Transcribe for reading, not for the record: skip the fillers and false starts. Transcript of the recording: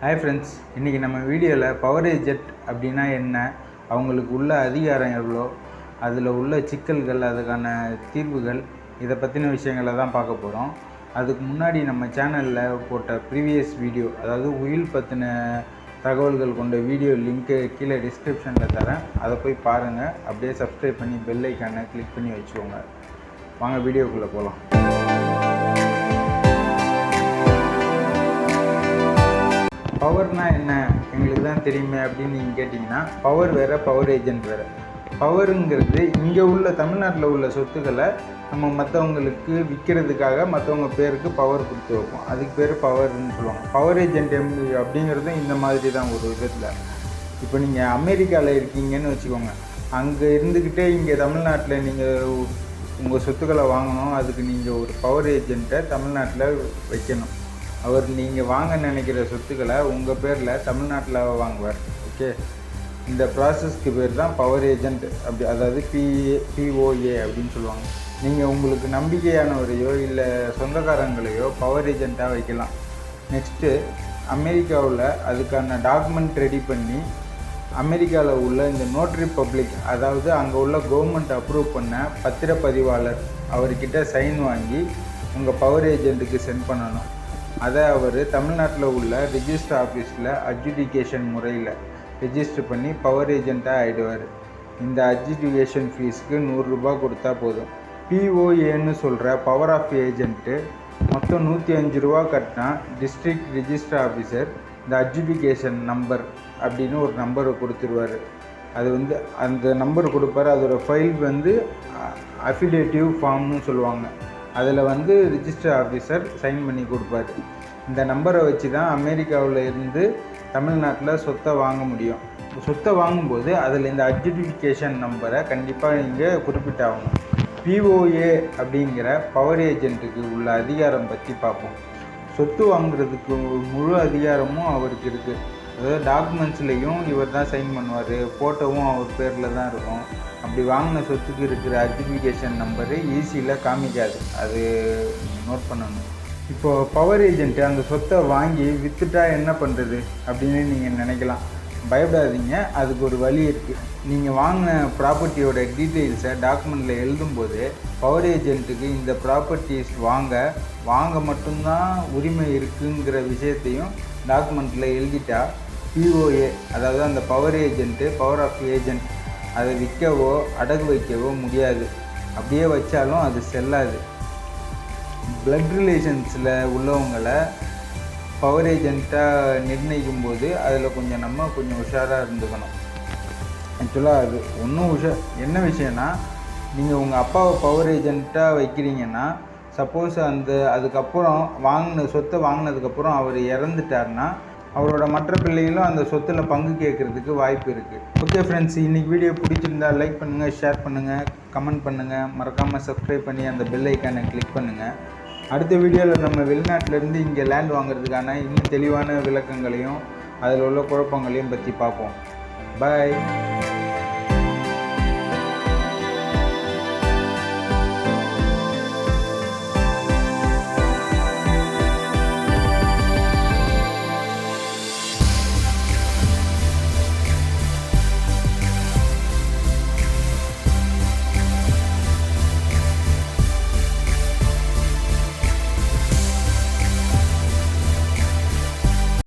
Hi friends, இன்றைக்கி நம்ம வீடியோவில் பவர் ஏஜென்ட் அப்படின்னா என்ன, அவங்களுக்கு உள்ள அதிகாரம் எவ்வளோ, அதில் உள்ள சிக்கல்கள், அதுக்கான தீர்வுகள், இதை பற்றின விஷயங்களை தான் பார்க்க போகிறோம். அதுக்கு முன்னாடி நம்ம சேனலில் போட்ட ப்ரீவியஸ் வீடியோ, அதாவது உயில் பற்றின தகவல்கள் கொண்ட வீடியோ லிங்க்கு கீழே டிஸ்கிரிப்ஷனில் தரேன். அதை போய் பாருங்கள். அப்படியே சப்ஸ்கிரைப் பண்ணி பெல் ஐக்கானை கிளிக் பண்ணி வச்சுக்கோங்க. வாங்க வீடியோக்குள்ளே போகலாம். பவர்னா என்ன, எங்களுக்கு தான் தெரியுமே அப்படின்னு நீங்கள் கேட்டிங்கன்னா, பவர் வேறு, பவர் ஏஜென்ட் வேறு. பவருங்கிறது இங்கே உள்ள தமிழ்நாட்டில் உள்ள சொத்துக்களை நம்ம மற்றவங்களுக்கு விற்கிறதுக்காக மற்றவங்க பேருக்கு பவர் கொடுத்து வைப்போம். அதுக்கு பேர் பவர்னு சொல்லுவாங்க. பவர் ஏஜென்ட் அப்படிங்கிறதும் இந்த மாதிரி தான் ஒரு விதத்தில். இப்போ நீங்கள் அமெரிக்காவில் இருக்கீங்கன்னு வச்சுக்கோங்க, அங்கே இருந்துக்கிட்டே இங்கே தமிழ்நாட்டில் நீங்கள் உங்கள் சொத்துக்களை வாங்கணும். அதுக்கு நீங்கள் ஒரு பவர் ஏஜென்ட்டை தமிழ்நாட்டில் வைக்கணும். அவர் நீங்கள் வாங்க நினைக்கிற சொத்துக்களை உங்கள் பேரில் தமிழ்நாட்டில் வாங்குவார். ஓகே, இந்த ப்ராசஸ்க்கு பேர் தான் பவர் ஏஜென்ட். அப்படி அதாவது POA அப்படின்னு சொல்லுவாங்க. நீங்கள் உங்களுக்கு நம்பிக்கையானவரையோ இல்லை சொந்தக்காரங்களையோ பவர் ஏஜென்ட்டாக வைக்கலாம். நெக்ஸ்ட்டு, அமெரிக்காவில் அதுக்கான டாக்குமெண்ட் ரெடி பண்ணி அமெரிக்காவில் உள்ள இந்த நோட்ரி பப்ளிக், அதாவது அங்கே உள்ள கவர்மெண்ட் அப்ரூவ் பண்ண பத்திரப்பதிவாளர் அவர்கிட்ட சைன் வாங்கி உங்கள் பவர் ஏஜென்ட்டுக்கு சென்ட் பண்ணணும். அதை அவர் தமிழ்நாட்டில் உள்ள ரிஜிஸ்டர் ஆஃபீஸில் அட்ஜுடிகேஷன் முறையில் ரிஜிஸ்டர் பண்ணி பவர் ஏஜென்ட்டாக ஆகிடுவார். இந்த அட்ஜுடிகேஷன் ஃபீஸுக்கு 100 ரூபா கொடுத்தா போதும். POAன்னு சொல்கிற பவர் ஆஃப் ஏஜென்ட்டு மொத்தம் 105 ரூபா கட்டினா டிஸ்ட்ரிக்ட் ரிஜிஸ்டர் ஆஃபீஸர் இந்த அட்ஜுடிகேஷன் நம்பர் அப்படின்னு ஒரு நம்பரை கொடுத்துருவார். அது அந்த நம்பர் கொடுப்பார். அதோடய ஃபைல் அஃபிடேட்டிவ் ஃபார்ம்னு சொல்லுவாங்க. அதில் ரிஜிஸ்டர் ஆஃபீஸர் சைன் பண்ணி கொடுப்பாரு. இந்த நம்பரை வச்சு தான் அமெரிக்காவில் இருந்து தமிழ்நாட்டில் சொத்தை வாங்க முடியும். சொத்தை வாங்கும்போது அதில் இந்த அட்ஜுடிகேஷன் நம்பரை கண்டிப்பாக நீங்கள் குறிப்பிட்டாகணும். POA அப்படிங்கிற பவர் ஏஜென்ட்டுக்கு உள்ள அதிகாரம் பற்றி பார்ப்போம். சொத்து வாங்குறதுக்கு முழு அதிகாரமும் அவருக்கு இருக்குது. அதாவது டாக்குமெண்ட்ஸ்லேயும் இவர் தான் சைன் பண்ணுவார், ஃபோட்டோவும் அவர் பேரில் தான் இருக்கும். அப்படி வாங்கின சொத்துக்கு இருக்கிற அட்ஜுடிகேஷன் நம்பரு ஈஸியில் காமிக்காது, அது நோட் பண்ணணும். இப்போது பவர் ஏஜென்ட்டு அந்த சொத்தை வாங்கி விற்றுட்டா என்ன பண்ணுறது அப்படின்னு நீங்கள் நினைக்கலாம். பயப்படாதீங்க, அதுக்கு ஒரு வழி இருக்குது. நீங்கள் வாங்கின ப்ராப்பர்ட்டியோட டீட்டெயில்ஸை டாக்குமெண்ட்டில் எழுதும்போது பவர் ஏஜென்ட்டுக்கு இந்த ப்ராப்பர்ட்டிஸ் வாங்க மட்டும்தான் உரிமை இருக்குங்கிற விஷயத்தையும் டாக்குமெண்ட்டில் எழுதிட்டா POA, அதாவது அந்த power agent, power of agent, அதை விற்கவோ அடகு வைக்கவோ முடியாது. அப்படியே வச்சாலும் அது செல்லாது. பிளட் ரிலேஷன்ஸில் உள்ளவங்களை பவர் ஏஜென்ட்டாக நிர்ணயிக்கும் போது அதில் நம்ம கொஞ்சம் உஷாராக இருந்துக்கணும். ஆக்சுவலாக அது ஒன்றும் என்ன விஷயம்னா, நீங்கள் உங்கள் அப்பாவை பவர் ஏஜென்ட்டாக வைக்கிறீங்கன்னா, சப்போஸ் அதுக்கப்புறம் சொத்தை வாங்கினதுக்கப்புறம் அவர் இறந்துட்டார்னா அவரோட மற்ற பிள்ளைகளும் அந்த சொத்தில் பங்கு கேட்குறதுக்கு வாய்ப்பு இருக்குது. ஓகே ஃப்ரெண்ட்ஸ், இன்றைக்கி வீடியோ பிடிச்சிருந்தா லைக் பண்ணுங்கள், ஷேர் பண்ணுங்கள், கமெண்ட் பண்ணுங்கள், மறக்காமல் சப்ஸ்கிரைப் பண்ணி அந்த பெல் ஐக்கானை கிளிக் பண்ணுங்கள். அடுத்த வீடியோவில் நம்ம வெளிநாட்டிலேருந்து இங்கே லேண்ட் வாங்குறதுக்கான இன்னும் தெளிவான விளக்கங்களையும் அதில் உள்ள குழப்பங்களையும் பற்றி பார்ப்போம். பாய்.